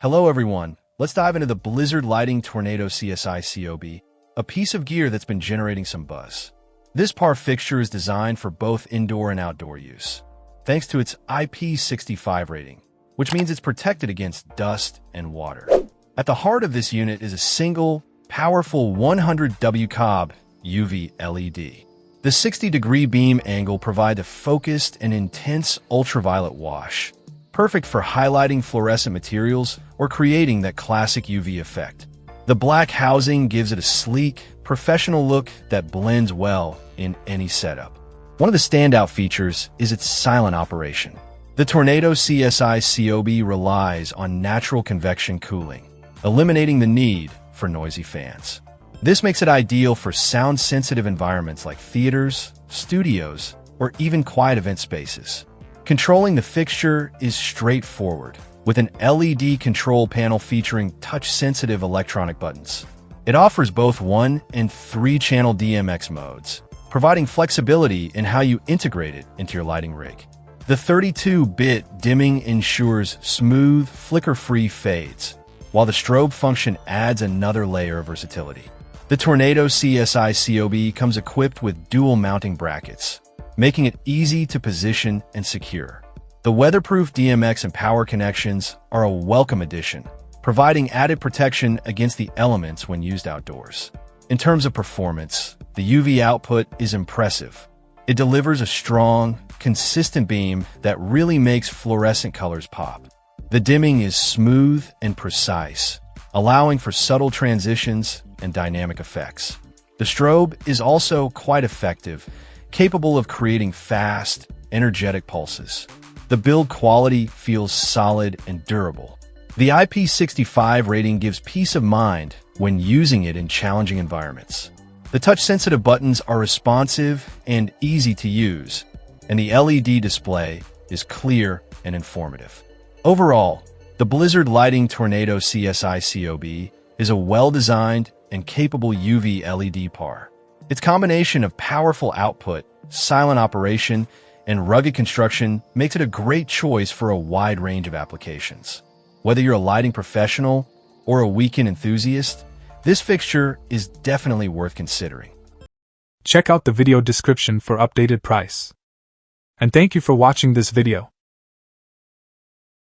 Hello everyone, let's dive into the Blizzard Lighting Tournado CSI COB, a piece of gear that's been generating some buzz. This par fixture is designed for both indoor and outdoor use, thanks to its IP65 rating, which means it's protected against dust and water. At the heart of this unit is a single, powerful 100W COB UV LED. The 60-degree beam angle provides a focused and intense ultraviolet wash, perfect for highlighting fluorescent materials or creating that classic UV effect. The black housing gives it a sleek, professional look that blends well in any setup. One of the standout features is its silent operation. The Tournado CSI COB relies on natural convection cooling, eliminating the need for noisy fans. This makes it ideal for sound-sensitive environments like theaters, studios, or even quiet event spaces. Controlling the fixture is straightforward, with an LED control panel featuring touch-sensitive electronic buttons. It offers both 1- and 3-channel DMX modes, providing flexibility in how you integrate it into your lighting rig. The 32-bit dimming ensures smooth, flicker-free fades, while the strobe function adds another layer of versatility. The Tournado CSI COB comes equipped with dual mounting brackets, making it easy to position and secure. The weatherproof DMX and power connections are a welcome addition, providing added protection against the elements when used outdoors. In terms of performance, the UV output is impressive. It delivers a strong, consistent beam that really makes fluorescent colors pop. The dimming is smooth and precise, allowing for subtle transitions and dynamic effects. The strobe is also quite effective, capable of creating fast, energetic pulses. The build quality feels solid and durable. The IP65 rating gives peace of mind when using it in challenging environments. The touch-sensitive buttons are responsive and easy to use, and the LED display is clear and informative. Overall, the Blizzard Lighting Tournado CSI COB is a well-designed and capable UV LED par. Its combination of powerful output, silent operation, and rugged construction makes it a great choice for a wide range of applications. Whether you're a lighting professional or a weekend enthusiast, this fixture is definitely worth considering. Check out the video description for updated price. And thank you for watching this video.